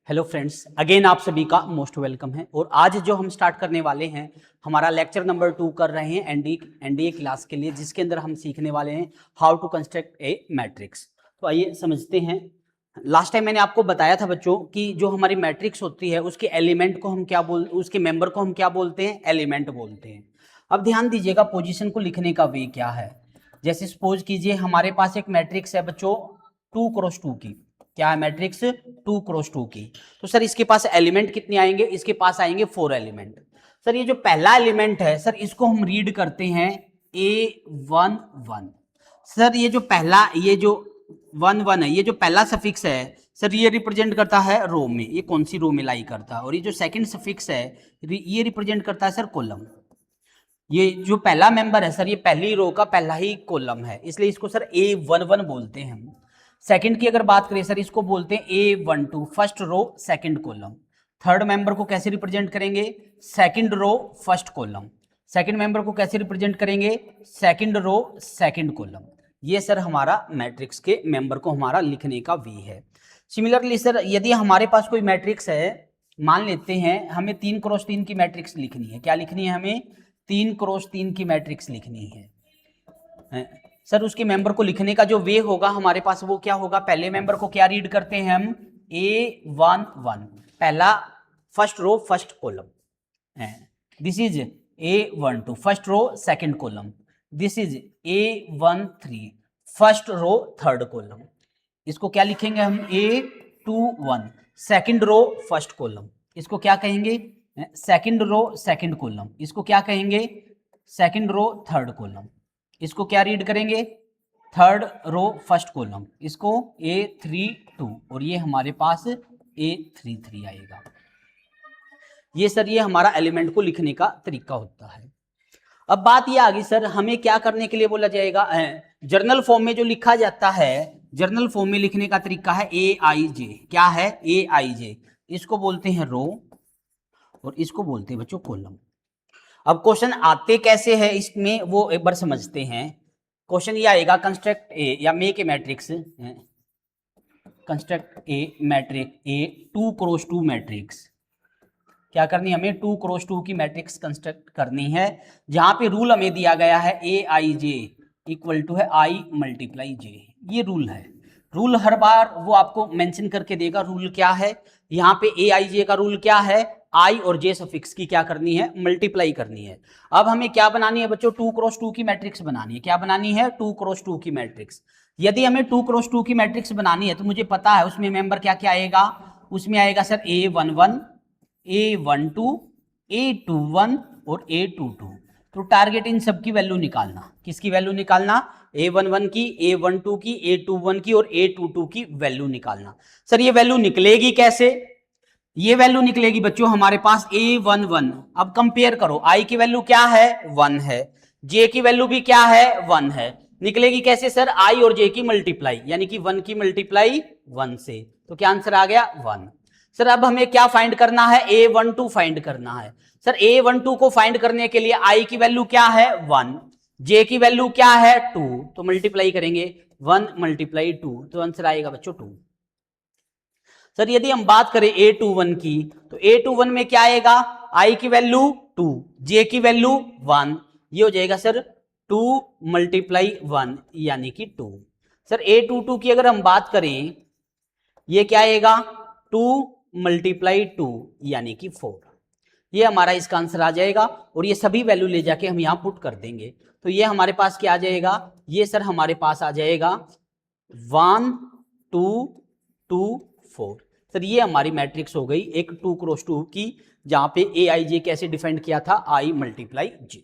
Hello friends, again आप सभी का मोस्ट वेलकम है। और आज जो हम स्टार्ट करने वाले हैं हमारा लेक्चर नंबर 2 कर रहे हैं एनडीए क्लास के लिए, जिसके अंदर हम सीखने वाले हैं how to construct a matrix. तो आइए समझते हैं। लास्ट टाइम मैंने आपको बताया था बच्चों कि जो हमारी मैट्रिक्स होती है उसके एलिमेंट को हम क्या उसके मेंबर को हम क्या बोलते हैं, एलिमेंट बोलते हैं। अब ध्यान दीजिएगा पोजीशन को लिखने का वे क्या है। जैसे सपोज कीजिए हमारे पास एक मैट्रिक्स है बच्चों 2x2 की। क्या है मैट्रिक्स? 2x2 की। तो सर इसके पास एलिमेंट कितने आएंगे? इसके पास आएंगे 4 एलिमेंट। सर ये जो पहला एलिमेंट है सर इसको हम रीड करते हैं A11। सर ये जो पहला, ये जो 1 1 है, ये जो पहला सफिक्स है सर ये रिप्रेजेंट करता है रो में। ये कौन सी रो में लाई करता है? और ये जो सेकंड सफिक्स है ये रिप्रेजेंट करता है सर कॉलम। ये जो पहला मेंबर है सर ये पहली रो का पहला ही कॉलम है, इसलिए इसको सर A11 बोलते हैं हम। सेकंड की अगर बात करें सर इसको बोलते हैं A12, first row second column. Third member को कैसे रिप्रेजेंट करेंगे? Second row first column. Second member को कैसे रिप्रेजेंट करेंगे? Second row second column. ये सर हमारा मैट्रिक्स के मेंबर को हमारा लिखने का वे है। सिमिलरली सर यदि हमारे पास कोई मैट्रिक्स है, मान लेते हैं हमें 3x3 की मैट्रिक्स लिखनी है। क्या लिखनी है हमें? 3x3 की मैट्रिक्स लिखनी है। सर उसके मेंबर को लिखने का जो वे होगा हमारे पास वो क्या होगा? पहले मेंबर को क्या रीड करते हैं हम? A11, पहला first row first column. This is A12 first row second column. This is A13 first row third column. इसको क्या लिखेंगे हम? A21 second row first column. इसको क्या कहेंगे? Second row second column. इसको क्या कहेंगे? Second row third column. इसको क्या रीड करेंगे? Third row first column. इसको A32 और ये हमारे पास A33 आएगा। ये सर ये हमारा एलिमेंट को लिखने का तरीका होता है। अब बात ये आ गई सर हमें क्या करने के लिए बोला जाएगा? जर्नल फॉर्म में जो लिखा जाता है, जर्नल फॉर्म में लिखने का तरीका है AIJ। क्या है? AIJ। इसको बोलते हैं रो और इसको बोलते हैं बच्चों कॉलम। अब क्वेश्चन आते कैसे हैं इसमें वो एक बार समझते हैं। क्वेश्चन ये आएगा कंस्ट्रक्ट ए या make a matrix, construct a matrix A 2x2 matrix. क्या करनी है हमें? 2x2 की मैट्रिक्स कंस्ट्रक्ट करनी है, जहां पे रूल हमें दिया गया है AIJ इक्वल टू है I मल्टीप्लाई J। ये रूल है। रूल हर बार वो आपको मेंशन करके देगा रूल क्या है। यहाँ पे AIJ का रूल क्या है? I और J सफिक्स की क्या करनी है? मल्टीप्लाई करनी है। अब हमें क्या बनानी है बच्चों? 2x2 की मैट्रिक्स बनानी है। क्या बनानी है? 2x2 की मैट्रिक्स। यदि हमें 2x2 की मैट्रिक्स बनानी है तो मुझे पता है उसमें मेंबर क्या क्या आएगा। उसमें आएगा सर A11, A12, A21 और A22। तो टारगेट इन सब की वैल्यू निकालना। किसकी वैल्यू निकालना? A11 की, A12 की, A21 की और A22 की वैल्यू निकालना। सर ये वैल्यू निकलेगी कैसे? ये वैल्यू निकलेगी बच्चों हमारे पास A11। अब कंपेयर करो, I की वैल्यू क्या है? 1 है। J की वैल्यू भी क्या है? 1 है। निकलेगी कैसे सर? I और J की मल्टीप्लाई, यानी कि 1 की मल्टीप्लाई 1 से। तो क्या आंसर आ गया? 1। सर अब हमें क्या फाइंड करना है? A12 फाइंड करना है। सर A12 को फाइंड करने के लिए I की वैल्यू क्या है? 1, J की वैल्यू क्या है? 2। तो मल्टीप्लाई करेंगे 1 मल्टीप्लाई 2, तो आंसर आएगा बच्चों 2। सर यदि हम बात करें A21 की तो A21 में क्या आएगा? I की वैल्यू 2, J की वैल्यू 1। ये हो जाएगा सर 2 मल्टीप्लाई 1 यानी कि 2। सर A22 की अगर हम बात करें ये क्या आएगा? 2 मल्टीप्लाई 2 यानी कि 4। ये हमारा इसका आंसर आ जाएगा और ये सभी वैल्यू ले जाके हम यहां पुट कर देंगे। तो ये हमारे पास क्या आ जाएगा? ये सर हमारे पास आ जाएगा 1 2 2 4। सर ये हमारी मैट्रिक्स हो गई एक 2x2 की, जहां पे AIJ कैसे डिफाइंड किया था? I multiply J।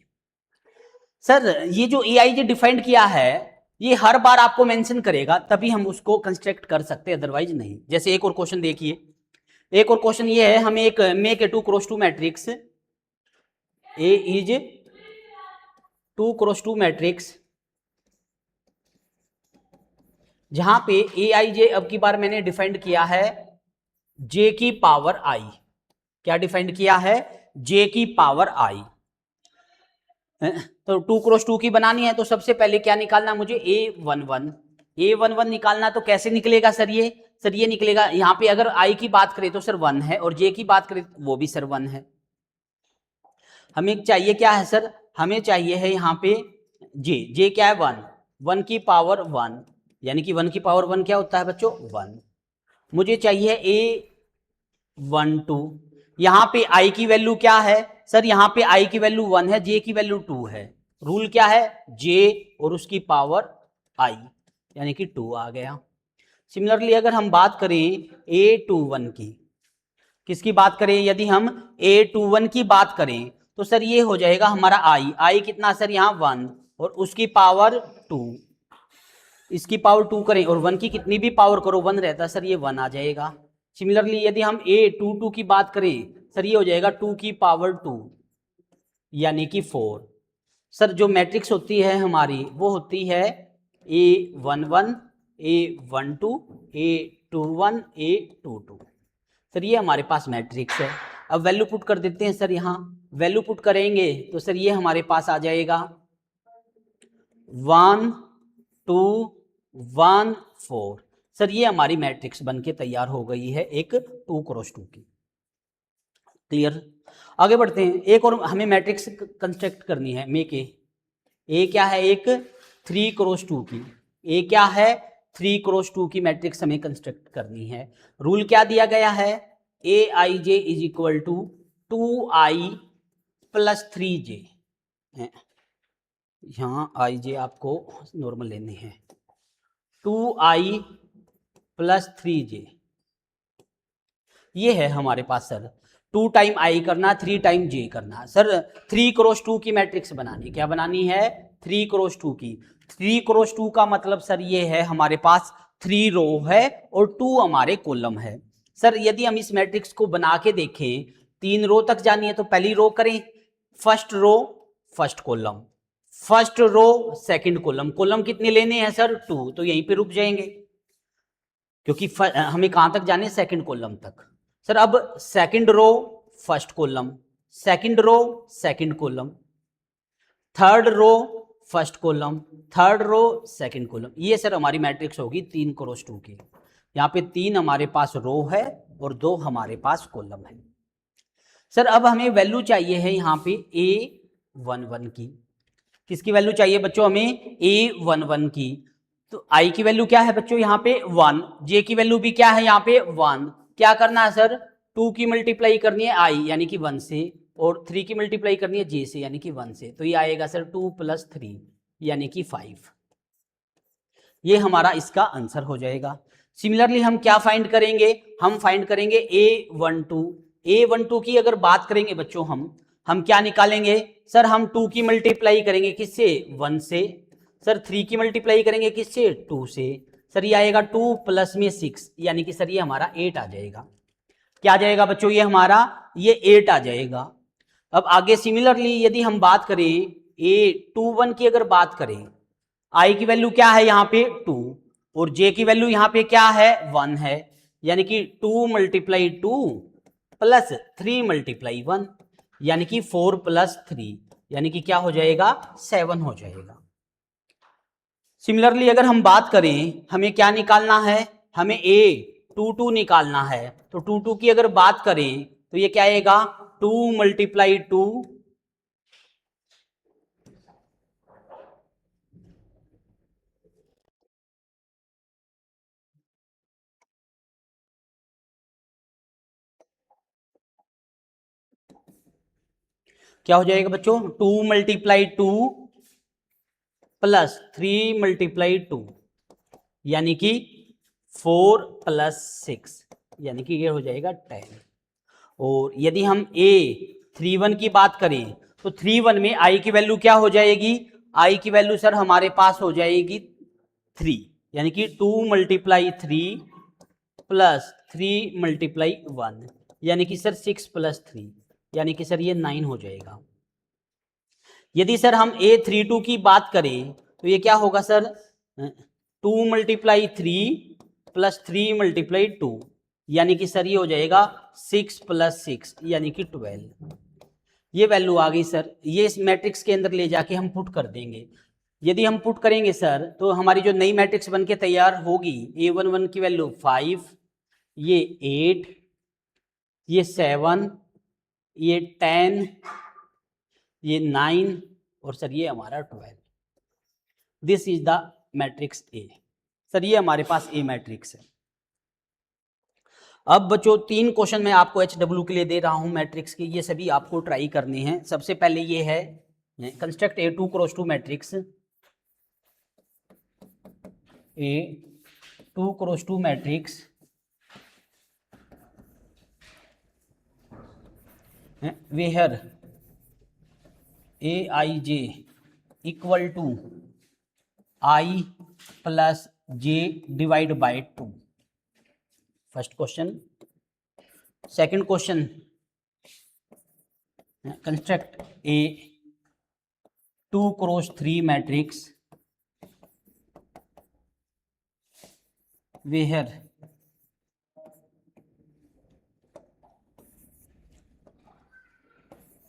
सर ये जो AIJ डिफाइंड किया है ये हर बार आपको मेंशन करेगा तभी हम उसको कंस्ट्रक्ट कर सकते हैं, अदरवाइज नहीं। जैसे एक और क्वेश्चन देखिए, एक और क्वेश्चन ये है हमें एक make a 2x2 matrix A is 2x2 matrix, जहां पे AIJ अब की बार मैंने डिफाइंड किया है J की पावर I। क्या डिफाइंड किया है? J की पावर I। तो 2x2 की बनानी है तो सबसे पहले क्या निकालना मुझे? A11। A11 निकालना तो कैसे निकलेगा सर? सर ये निकलेगा। यहाँ पे अगर आई की बात करें तो सर 1 है, और जे की बात करें वो भी सर 1 है। हमें चाहिए क्या है सर, हमें चाहिए है यहाँ पे जे क्या है 1, 1 की पावर 1, यानी कि 1 की पावर 1 क्या होता है बच्चों 1। मुझे चाहिए A12, यहाँ पे आई की वैल्यू क्या है सर, यहाँ पे आई की वैल्यू 1 है, जे की वैल्यू 2 है। रूल क्या है, जे और उसकी पावर आई, यानी कि 2 आ गया। सिमिलरली अगर हम बात करें A21 की, किसकी बात करें, यदि हम A21 की बात करें तो सर ये हो जाएगा हमारा आई कितना सर यहाँ 1 और उसकी पावर 2, इसकी पावर 2 करें और 1 की कितनी भी पावर करो 1 रहता है सर, ये 1 आ जाएगा। सिमिलरली यदि हम A22 की बात करें सर, ये हो जाएगा 2 की पावर 2 यानी कि 4। सर जो मैट्रिक्स होती है हमारी वो होती है A11, A12, A21, A22। Sir ये हमारे पास मैट्रिक्स है। अब वैल्यू पुट कर देते हैं सर, यहाँ वैल्यू पुट करेंगे तो सर ये हमारे पास आ जाएगा 1 2 1 4। सर ये हमारी मैट्रिक्स बनके तैयार हो गई है एक 2 क्रॉस 2 की। क्लियर, आगे बढ़ते हैं। एक और हमें मैट्रिक्स कंस्ट्रक्ट करनी है, मेक ए क्या है एक 3 क्रॉस 2 की, ए क्या है 3 क्रॉस 2 की मैट्रिक्स हमें कंस्ट्रक्ट करनी है। रूल क्या दिया गया है, A I J is equal to 2i plus 3j। यहाँ आई जे आपको नॉर्मल लेने हैं, 2i प्लस 3j, ये है हमारे पास सर। 2 टाइम आई करना, 3 टाइम जे करना। सर 3 क्रॉस 2 की मैट्रिक्स बनानी, क्या बनानी है 3 क्रॉस 2 की। 3 क्रॉस 2 का मतलब सर ये है हमारे पास 3 रो है और 2 हमारे कॉलम है। सर यदि हम इस मैट्रिक्स को बना के देखें, 3 रो तक जानी है तो पहली रो करें, first row first column, first row second column. Column कितने लेने हैं सर 2, तो यहीं पे रुक जाएंगे क्योंकि हमें कहां तक जाने, सेकंड कॉलम तक। सर अब second row first column, second row second column, third row first column, third row second column. ये सर हमारी मैट्रिक्स होगी 3 क्रॉस 2 की। यहाँ पे 3 हमारे पास रो है और 2 हमारे पास कॉलम है। सर अब हमें वैल्यू चाहिए है यहाँ पे A11 की। किसकी वैल्यू चाहिए बच्चों हमें, A11 की। तो आई की वैल्यू क्या है बच्चों यहाँ पे 1, जे की वैल्यू भी क्या है यहाँ पे 1। क्या करना है सर, 2 की मल्टीप्लाई करनी है आई यानी कि 1 से, और 3 की मल्टीप्लाई करनी है जे से यानी कि 1 से। तो ये आएगा सर 2 प्लस 3 यानी कि 5। ये हमारा इसका आंसर हो जाएगा। सिमिलरली हम क्या फाइंड करेंगे, हम फाइंड करेंगे A12। A12 की अगर बात करेंगे बच्चों हम क्या निकालेंगे सर, हम 2 की मल्टीप्लाई करेंगे किससे 1 से, सर 3 की मल्टीप्लाई करेंगे किससे 2 से। सर ये आएगा 2 प्लस में 6 यानी कि सर ये हमारा 8 आ जाएगा। क्या आ जाएगा बच्चों, ये हमारा ये 8 आ जाएगा। अब आगे सिमिलरली यदि हम बात करें A21 की, अगर बात करें आई की वैल्यू क्या है यहाँ पे 2 और जे की वैल्यू यहाँ पे क्या है 1 है, यानी कि 2 मल्टीप्लाई 2 प्लस 3 मल्टीप्लाई 1 यानी कि 4 प्लस 3 यानी कि क्या हो जाएगा 7 हो जाएगा। सिमिलरली अगर हम बात करें, हमें क्या निकालना है, हमें A22 निकालना है। तो 22 की अगर बात करें तो ये क्या आएगा 2 मल्टीप्लाई 2 क्या हो जाएगा बच्चों 2 मल्टीप्लाई 2 प्लस 3 मल्टीप्लाई 2 यानी कि 4 प्लस 6 यानी कि ये हो जाएगा 10। और यदि हम A31 की बात करें तो 31 में आई की वैल्यू क्या हो जाएगी, आई की वैल्यू सर हमारे पास हो जाएगी 3 यानी कि 2 मल्टीप्लाई 3 प्लस 3 मल्टीप्लाई 1 यानी कि सर 6 प्लस 3 यानी कि सर ये 9 हो जाएगा। यदि सर हम A32 की बात करें तो ये क्या होगा सर 2 मल्टीप्लाई 3 प्लस 3 मल्टीप्लाई 2 यानी कि सर ये हो जाएगा 6 प्लस 6 यानी कि 12। ये वैल्यू आ गई सर, ये इस मैट्रिक्स के अंदर ले जाके हम पुट कर देंगे। यदि हम पुट करेंगे सर तो हमारी जो नई मैट्रिक्स बनके तैयार होगी, A11 की वैल्यू 5, ये 8, ये 7, ये 10, ये 9 और सर ये हमारा 12। This is the matrix A. Sir ये हमारे पास ए मैट्रिक्स है। अब बच्चों 3 क्वेश्चन मैं आपको HW के लिए दे रहा हूं मैट्रिक्स के, ये सभी आपको ट्राई करने हैं। सबसे पहले ये है construct A 2 cross 2 matrix, A 2 cross 2 matrix where Aij equal to I plus J divide by 2। First question. Second question, construct A 2 cross 3 matrix where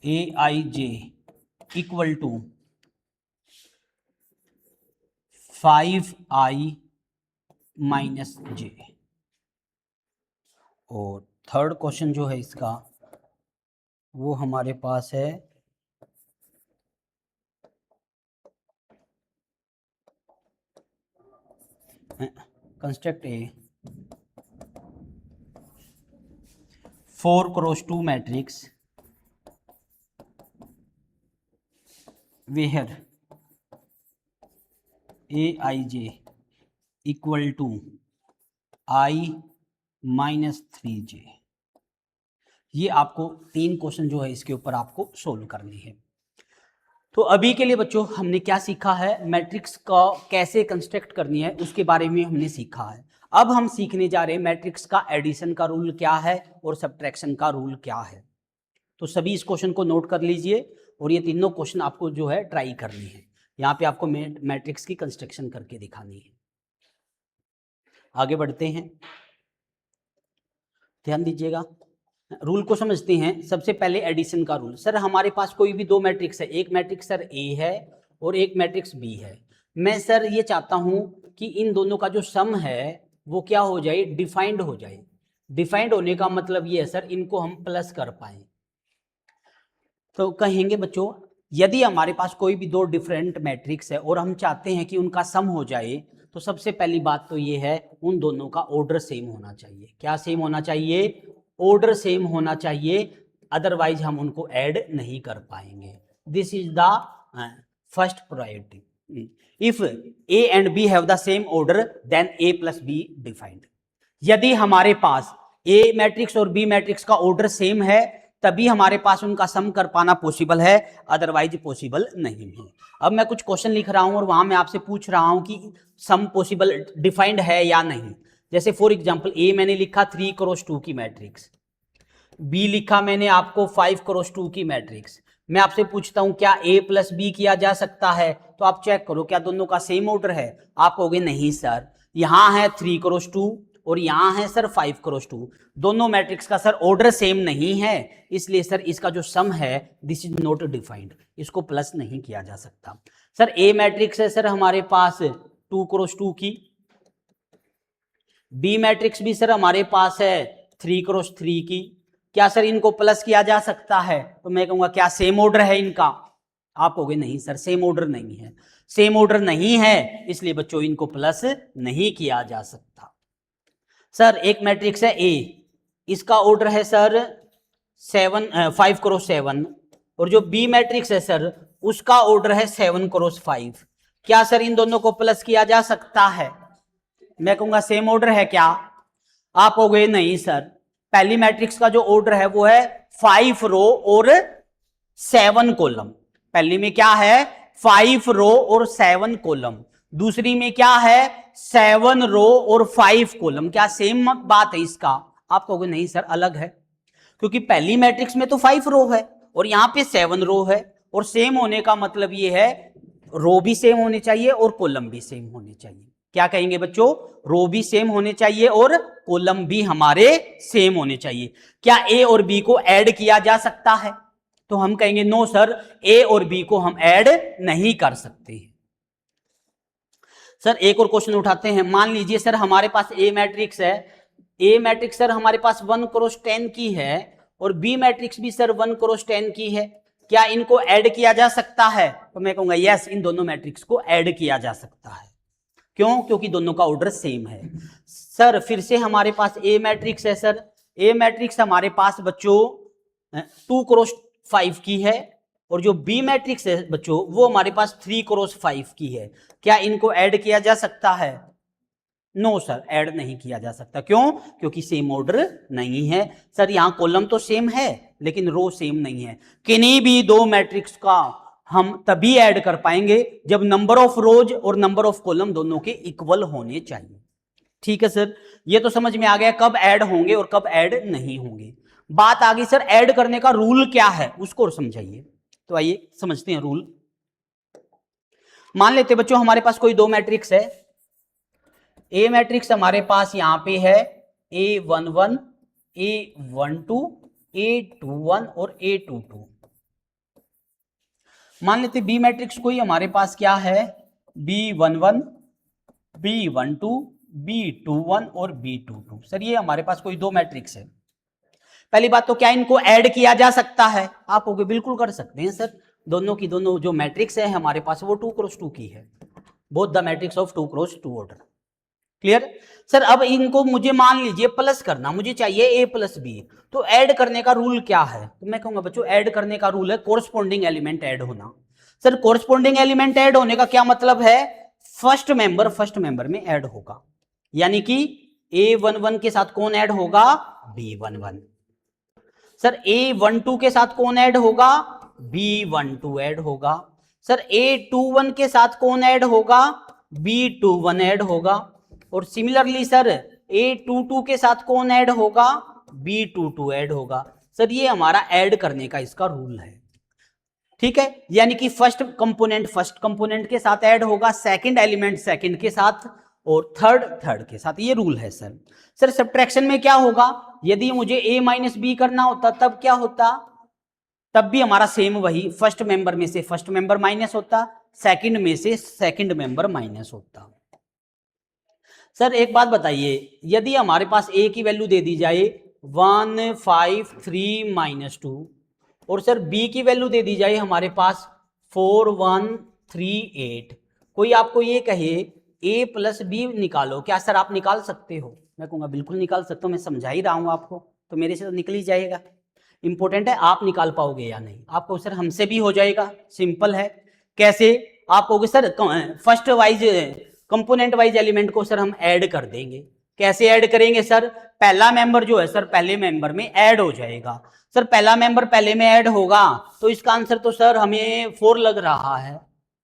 Aij equal to 5I minus J। और third question जो है इसका वो हमारे पास है construct A 4 cross 2 matrix where Aij equal to I minus 3J। ये आपको 3 क्वेश्चन जो है इसके ऊपर आपको सोल्व करनी है। तो अभी के लिए बच्चों हमने क्या सीखा है, मैट्रिक्स का कैसे कंस्ट्रक्ट करनी है उसके बारे में हमने सीखा है। अब हम सीखने जा रहे हैं मैट्रिक्स का एडिशन का रूल क्या है और सब्ट्रैक्शन का रूल क्या है। तो सभी इस क्वेश्चन को नोट कर लीजिए और ये तीनों क्वेश्चन आपको जो है ट्राई करनी है। यहाँ पे आपको मैट्रिक्स की कंस्ट्रक्शन करके दिखानी है। आगे बढ़ते हैं, ध्यान दीजिएगा, रूल को समझते हैं। सबसे पहले एडिशन का रूल। सर हमारे पास कोई भी 2 मैट्रिक्स है, एक मैट्रिक्स सर A है और एक मैट्रिक्स B है। मैं सर ये चाहता हूं कि इन दोनों का जो सम है वो क्या हो जाए, डिफाइंड हो जाए। डिफाइंड होने का मतलब ये है सर इनको हम प्लस कर पाए। तो कहेंगे बच्चों यदि हमारे पास कोई भी 2 डिफरेंट मैट्रिक्स है और हम चाहते हैं कि उनका सम हो जाए, तो सबसे पहली बात तो ये है उन दोनों का ऑर्डर सेम होना चाहिए। क्या सेम होना चाहिए, ऑर्डर सेम होना चाहिए, अदरवाइज हम उनको ऐड नहीं कर पाएंगे। This is the first priority. If A and B have the same order then A plus B defined. यदि हमारे पास A मैट्रिक्स और B मैट्रिक्स का ऑर्डर सेम है तभी हमारे पास उनका सम कर पाना पॉसिबल है, अदरवाइज पॉसिबल नहीं है। अब मैं कुछ क्वेश्चन लिख रहा हूं और वहां मैं आपसे पूछ रहा हूं कि सम पॉसिबल डिफाइंड है या नहीं। जैसे फॉर एग्जांपल A मैंने लिखा 3 क्रॉस 2 की मैट्रिक्स, B लिखा मैंने आपको 5 क्रॉस 2 की मैट्रिक्स। मैं आपसे पूछता हूं क्या A प्लस B किया जा सकता है, तो आप चेक करो क्या दोनों का सेम ऑर्डर है। आप कहोगे नहीं सर, यहां है 3 क्रॉस 2 और यहां है सर 5 क्रॉस 2, दोनों मैट्रिक्स का सर ऑर्डर सेम नहीं है, इसलिए सर इसका जो सम है दिस इज नॉट डिफाइंड, इसको प्लस नहीं किया जा सकता। सर A मैट्रिक्स है सर हमारे पास 2 क्रॉस 2 की, B मैट्रिक्स भी सर हमारे पास है 3 क्रॉस 3 की। क्या सर इनको प्लस किया जा सकता है, तो मैं कहूंगा क्या सेम ऑर्डर है इनका। आप कहोगे नहीं सर सेम ऑर्डर नहीं है। सेम ऑर्डर नहीं है इसलिए बच्चों इनको प्लस नहीं किया जा सकता। सर एक मैट्रिक्स है A, इसका ऑर्डर है सर 5 क्रॉस 7 और जो B मैट्रिक्स है सर उसका ऑर्डर है 7 क्रॉस 5। क्या सर इन दोनों को प्लस किया जा सकता है, मैं कहूंगा सेम ऑर्डर है क्या। आप हो गए नहीं सर, पहली मैट्रिक्स का जो ऑर्डर है वो है 5 रो और 7 कॉलम। पहली में क्या है 5 रो और 7 कॉलम, दूसरी में क्या है 7 रो और 5 कॉलम। क्या सेम बात है इसका, आप कहोगे नहीं सर अलग है, क्योंकि पहली मैट्रिक्स में तो 5 रो है और यहां पे 7 रो है, और सेम होने का मतलब ये है रो भी सेम होने चाहिए और कॉलम भी सेम होने चाहिए। क्या कहेंगे बच्चों, रो भी सेम होने चाहिए और कॉलम भी हमारे सेम होने चाहिए। क्या A और B को ऐड किया जा सकता है, तो हम कहेंगे नो सर A और B को हम ऐड नहीं कर सकते। सर एक और क्वेश्चन उठाते हैं। मान लीजिए सर हमारे पास ए मैट्रिक्स है, ए मैट्रिक्स सर हमारे पास 1 क्रॉस 10 की है और बी मैट्रिक्स भी सर 1 क्रॉस 10 की है। क्या इनको ऐड किया जा सकता है? तो मैं कहूंगा यस, इन दोनों मैट्रिक्स को ऐड किया जा सकता है। क्यों? क्योंकि दोनों का ऑर्डर सेम है। सर फिर से हमारे पास ए मैट्रिक्स है सर, ए मैट्रिक्स हमारे पास बच्चों 2 क्रॉस 5 की है और जो बी मैट्रिक्स है बच्चों वो हमारे पास 3 क्रॉस 5 की है। क्या इनको ऐड किया जा सकता है? नो सर, ऐड नहीं किया जा सकता। क्यों? क्योंकि सेम ऑर्डर नहीं है। सर यहां कॉलम तो सेम है लेकिन रो सेम नहीं है। किन्हीं भी दो मैट्रिक्स का हम तभी ऐड कर पाएंगे जब नंबर ऑफ रोज और नंबर ऑफ कॉलम दोनों के इक्वल होने चाहिए। ठीक है सर, ये तो समझ में आ गया कब ऐड होंगे और कब ऐड नहीं होंगे। बात आ गई सर ऐड करने का रूल क्या है, उसको समझाइए। तो आइए समझते हैं रूल। मान लेते बच्चों हमारे पास कोई दो मैट्रिक्स है। ए मैट्रिक्स हमारे पास यहां पे है A11, A12, A21 और A22। मान लेते बी मैट्रिक्स कोई हमारे पास क्या है, B11, B12, B21 और B22। सर ये हमारे पास कोई दो मैट्रिक्स है। पहली बात तो क्या इनको ऐड किया जा सकता है? आप कहोगे बिल्कुल कर सकते हैं सर, दोनों की दोनों जो मैट्रिक्स है हमारे पास वो 2 क्रॉस 2 की है, both the matrix of 2 cross 2 order. Clear sir? अब इनको मुझे मान लीजिए प्लस करना, मुझे चाहिए ए प्लस बी, तो ऐड करने का रूल क्या है? तो मैं कहूंगा बच्चों ऐड करने का रूल है कोरस्पॉन्डिंग एलिमेंट ऐड होना। सर कोरस्पॉन्डिंग एलिमेंट ऐड होने का क्या मतलब है? फर्स्ट मेंबर में ऐड होगा, यानी कि A11 के साथ कौन ऐड होगा? B11। सर A12 के साथ कौन ऐड होगा? B12 ऐड होगा। सर A21 के साथ कौन ऐड होगा? B21 ऐड होगा। और सिमिलरली सर A22 के साथ कौन ऐड होगा? B22 ऐड होगा। सर ये हमारा ऐड करने का इसका रूल है। ठीक है, यानी कि फर्स्ट कंपोनेंट के साथ ऐड होगा, सेकंड एलिमेंट सेकंड के साथ और थर्ड के साथ। ये रूल है सर। सर सब्ट्रैक्शन में क्या होगा? यदि मुझे a माइनस बी करना होता तब क्या होता? तब भी हमारा सेम वही, फर्स्ट मेंबर में से फर्स्ट मेंबर माइनस होता, सेकंड में से सेकंड मेंबर माइनस होता। सर एक बात बताइए, यदि हमारे पास a की वैल्यू दे दी जाए 1 5 3 -2 और सर b की वैल्यू दे दी जाए हमारे पास 4 1 3 8, कोई आपको ये कहे a प्लस बी निकालो, क्या सर आप निकाल सकते हो? मैं कहूँगा बिल्कुल निकाल सकता हूँ, मैं समझा ही रहा हूँ आपको, तो मेरे से तो निकल ही जाएगा। इंपॉर्टेंट है आप निकाल पाओगे या नहीं। आपको सर हमसे भी हो जाएगा, सिंपल है। कैसे? आप कहोगे sir first wise component wise element को सर हम ऐड कर देंगे। कैसे ऐड करेंगे सर? पहला मेंबर जो है सर पहले मेंबर में ऐड हो जाएगा। सर पहला मेंबर पहले में ऐड होगा तो इसका आंसर तो सर हमें 4 लग रहा है।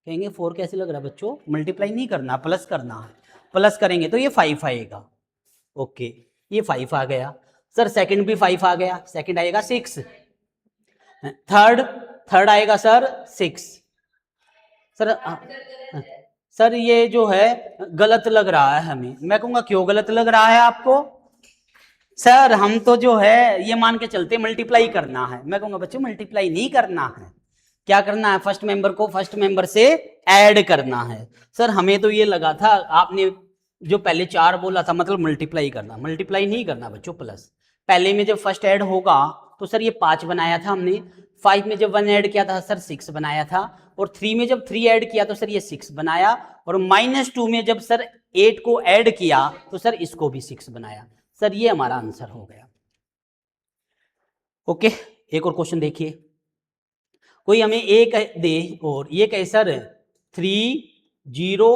कहेंगे 4 कैसे लग रहा है बच्चों? मल्टीप्लाई नहीं करना, प्लस करना है। प्लस करेंगे तो ये 5 आएगा। ओके, ये 5 आ गया। सर सेकंड भी 5 आ गया, सेकंड आएगा 6। थर्ड आएगा सर 6। सर ये जो है गलत लग रहा है हमें। मैं कहूंगा क्यों गलत लग रहा है आपको? सर हम तो जो है ये मान के चलते मल्टीप्लाई करना है। मैं कहूंगा बच्चों मल्टीप्लाई नहीं करना है, क्या करना है? फर्स्ट मेंबर को फर्स्ट मेंबर से ऐड करना है। सर हमें तो ये लगा था आपने जो पहले 4 बोला था मतलब मल्टीप्लाई करना, मल्टीप्लाई नहीं करना बच्चों, प्लस। पहले में जब फर्स्ट ऐड होगा तो सर ये 5 बनाया था हमने, 5 में जब 1 ऐड किया था सर 6 बनाया था, और 3 में जब 3 ऐड किया तो सर ये 6 बनाया, और -2 में जब सर 8 को ऐड किया तो सर इसको भी 6 बनाया। सर ये हमारा आंसर हो गया। ओके, एक और क्वेश्चन देखिए। कोई हमें ए दे और ये कहे सर 3 0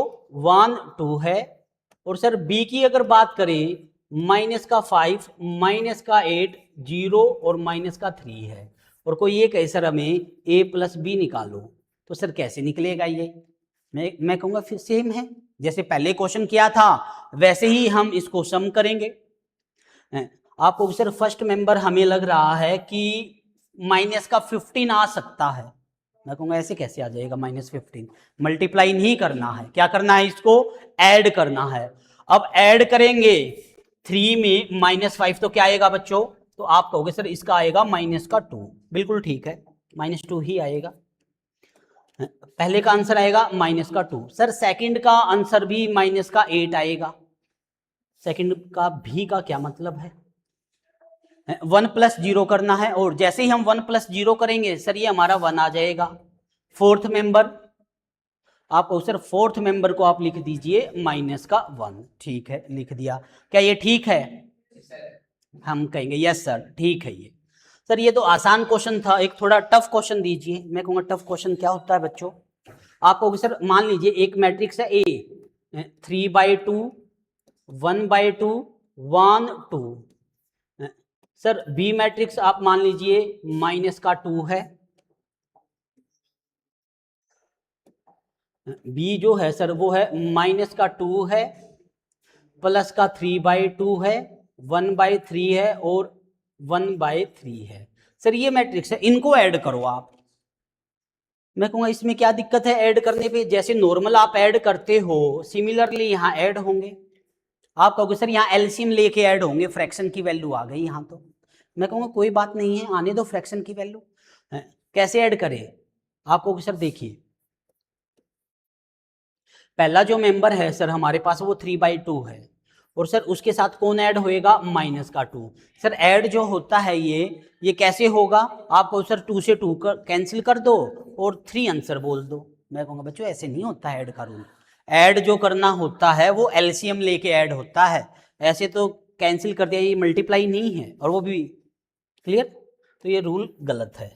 1 2 है, और सर बी की अगर बात करें -5 -8 0 और -3 है, और कोई ये कहे सर हमें a प्लस बी निकालो, तो सर कैसे निकलेगा ये? मैं कहूँगा फिर सेम है, जैसे पहले क्वेश्चन किया था वैसे ही हम इसको सम करेंगे। आपको सर फर्स्ट मेंबर हमें लग रहा है कि -15 आ सकता है। मैं कहूँगा ऐसे कैसे आ जाएगा -15? मल्टीप्लाई नहीं करना है, क्या करना है? इसको ऐड करना है। अब ऐड करेंगे 3 में -5 तो क्या आएगा बच्चों? तो आप कहोगे सर इसका आएगा -2। बिल्कुल ठीक है, -2 ही आएगा। पहले का आंसर आएगा -2। सर सेकंड का आंसर भी -8 आएगा। सेकंड का भी का क्या मतलब है? 1 + 0 करना है और जैसे ही हम 1 + 0 करेंगे सर ये हमारा 1 आ जाएगा। फोर्थ मेंबर आपको सर फोर्थ मेंबर को आप लिख दीजिए -1। ठीक है, लिख दिया। क्या ये ठीक है? हम कहेंगे यस सर ठीक है ये। सर ये तो आसान क्वेश्चन था, एक थोड़ा टफ क्वेश्चन दीजिए। मैं कहूँगा टफ क्वेश्चन क्या होता है बच्चों? आपको सर मान लीजिए एक मैट्रिक्स है ए, 3/2, 1/2, 1 2। सर बी मैट्रिक्स आप मान लीजिए -2 है। बी जो है सर वो है -2 है, +3/2 है, 1/3 है और 1/3 है। सर ये मैट्रिक्स है, इनको ऐड करो आप। मैं कहूँगा इसमें क्या दिक्कत है ऐड करने पे? जैसे नॉर्मल आप ऐड करते हो सिमिलरली यहाँ ऐड होंगे। आप कहोगे सर यहाँ एलसीएम लेके ऐड होंगे, फ्रैक्शन की वैल्यू आ गई यहाँ तो। मैं कहूँगा कोई बात नहीं है, आने दो फ्रैक्शन की वैल्यू। कैसे ऐड करें? आप कहोगे सर देखिए पहला जो मेंबर है सर हमारे पास वो 3/2 है और सर उसके साथ कौन ऐड होएगा? -2। सर ऐड जो होता है ये कैसे होगा? आपको सर 2 से 2 कैंसिल कर दो और 3 आंसर बोल दो। मैं कहूँगा बच्चों ऐसे नहीं होता ऐड का रूल। ऐड जो करना होता है वो एलसीएम लेके ऐड होता है, ऐसे तो कैंसिल कर दिया, ये मल्टीप्लाई नहीं है और वो भी क्लियर। तो ये रूल गलत है।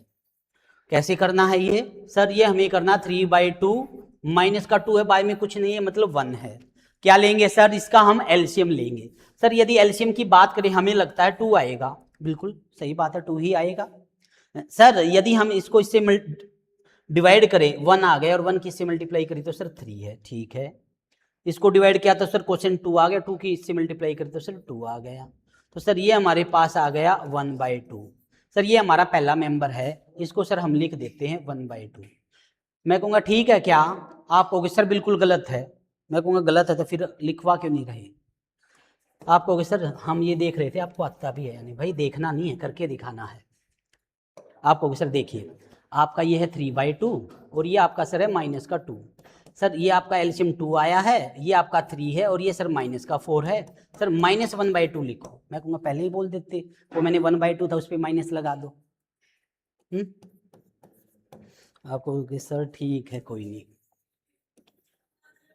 कैसे करना है ये? सर ये हमें करना 3/2, -2 है, बाय में कुछ नहीं है मतलब 1 है। क्या लेंगे सर? इसका हम एलसीएम लेंगे। सर यदि एलसीएम की बात करें हमें लगता है 2 आएगा। बिल्कुल सही बात है, 2 ही आएगा। सर यदि हम इसको इससे डिवाइड करें 1 आ गया और 1 की इससे मल्टीप्लाई करी तो सर 3 है। ठीक है, इसको डिवाइड किया तो सर क्वेश्चन 2 आ गया, 2 की इससे मल्टीप्लाई करी तो सर 2 आ गया। तो सर ये हमारे पास आ गया 1/2। सर ये हमारा पहला मेंबर है, इसको सर हम लिख देते हैं 1/2। मैं कहूँगा ठीक है क्या? आप कहोगे सर बिल्कुल गलत है। मैं कहूँगा गलत है तो फिर लिखवा क्यों नहीं रहे? आप कहोगे सर हम ये देख रहे थे, आपको आता भी है? नहीं भाई, देखना नहीं है, करके दिखाना है। आप कहोगे सर देखिए आपका ये है 3/2 और ये आपका सर है -2। सर ये आपका एलसीएम 2 आया है, ये आपका 3 है और ये सर -4 है। सर -1/2 लिखो। मैं कहूँगा पहले ही बोल देते, वो मैंने 1/2 था उस पर माइनस लगा दो। आप कहोगे सर ठीक है कोई नहीं।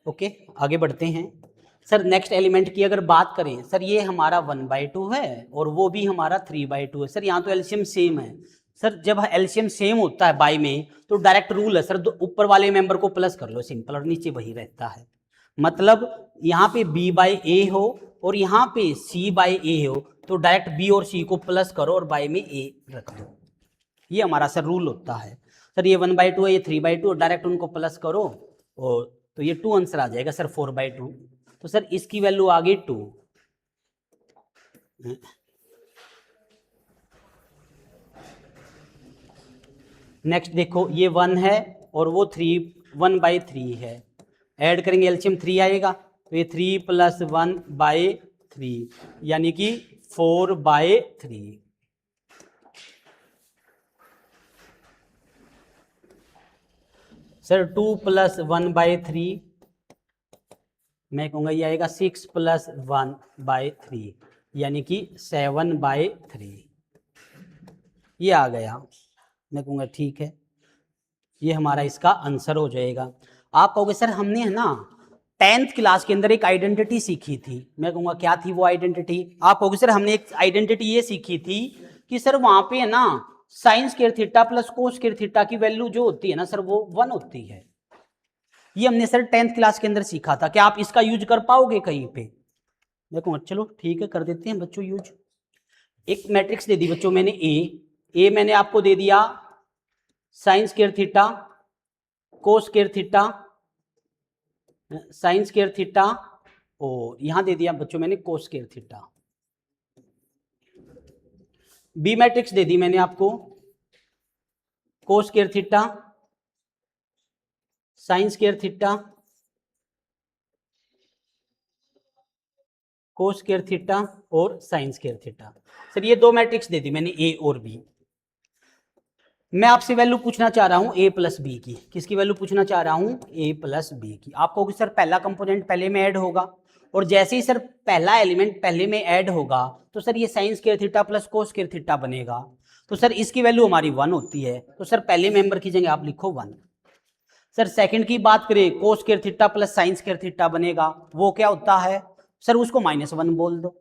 ओके, आगे बढ़ते हैं। सर नेक्स्ट एलिमेंट की अगर बात करें सर ये हमारा 1/2 है और वो भी हमारा 3/2 है। सर यहाँ तो एलसीएम सेम है। सर जब एलसीएम सेम होता है बाय में तो डायरेक्ट रूल है सर, ऊपर वाले मेंबर को प्लस कर लो सिंपल और नीचे वही रहता है। मतलब यहाँ पे b/a हो और यहाँ पे c/a हो तो डायरेक्ट b और c को प्लस करो और बाय में a रख दो। ये हमारा सर रूल होता है। सर ये 1/2 है, ये 3/2, डायरेक्ट उनको प्लस करो और तो ये 2 आंसर आ जाएगा सर 4/2। तो सर इसकी वैल्यू आ गई 2। नेक्स्ट देखो ये 1 है और वो 1/3 है। ऐड करेंगे एलसीएम 3 आएगा तो ये 3 + 1/3 यानी कि 4/3। सर 2 + 1/3 मैं कहूँगा ये आएगा 6 + 1/3 यानी कि 7/3। ये आ गया। मैं कहूँगा ठीक है, ये हमारा इसका आंसर हो जाएगा। आप कहोगे सर हमने है ना 10th क्लास के अंदर एक आइडेंटिटी सीखी थी। मैं कहूँगा क्या थी वो आइडेंटिटी? आप कहोगे सर हमने एक आइडेंटिटी ये सीखी थी कि सर वहाँ पे है ना sin² थीटा + cos² थीटा की वैल्यू जो होती है ना सर वो 1 होती है। ये हमने सर 10th क्लास के अंदर सीखा था। क्या आप इसका यूज कर पाओगे कहीं पे? मैं कहूँगा चलो ठीक है कर देते हैं बच्चों यूज। एक मैट्रिक्स दे दी बच्चों मैंने ए मैंने आपको दे दिया sin² theta cos² theta sin² theta और यहां दे दिया बच्चों मैंने cos² थीटा। बी मैट्रिक्स दे दी मैंने आपको cos² theta sin² theta cos² theta और sin² थीटा। सर ये 2 मैट्रिक्स दे दी मैंने ए और बी। मैं आपसे वैल्यू पूछना चाह रहा हूं a प्लस बी की। किसकी वैल्यू पूछना चाह रहा हूं? a प्लस बी की। आपको कि सर पहला कंपोनेंट पहले में ऐड होगा, और जैसे ही सर पहला एलिमेंट पहले में ऐड होगा तो सर ये sine square theta plus cos square theta बनेगा। तो सर इसकी वैल्यू हमारी 1 होती है, तो सर पहले मेंबर की जगह आप लिखो 1। सर सेकंड की बात करें, cos square theta plus sine square theta बनेगा, वो क्या होता है? सर उसको -1 बोल दो।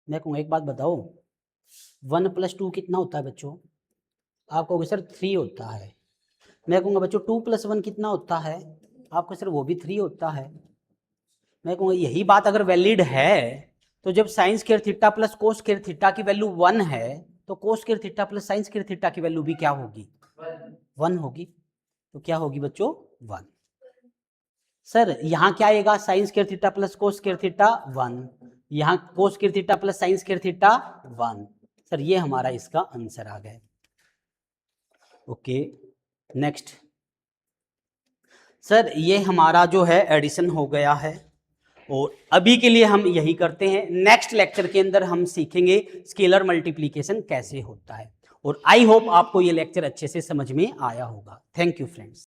मैं कहूँगा एक बात बताओ, 1 + 2 कितना होता है बच्चों? आप कहोगे सर 3 होता है। मैं कहूँगा बच्चों 2 + 1 कितना होता है? आपको सर वो भी 3 होता है। मैं कहूँगा यही बात अगर वैलिड है तो जब sine square theta plus cos square theta की वैल्यू 1 है तो cos square theta plus sine square theta की वैल्यू भी क्या होगी? 1 होगी। तो क्या होगी बच्चों? 1। सर यहाँ क्या आएगा? Sine square theta plus cos square theta 1, यहाँ cos square theta plus sine square theta 1। Sir ये हमारा इसका आंसर आ गया। Okay next. सर ये हमारा जो है एडिशन हो गया है, और अभी के लिए हम यही करते हैं। नेक्स्ट लेक्चर के अंदर हम सीखेंगे स्केलर मल्टीप्लिकेशन कैसे होता है, और आई होप आपको ये लेक्चर अच्छे से समझ में आया होगा। Thank you friends.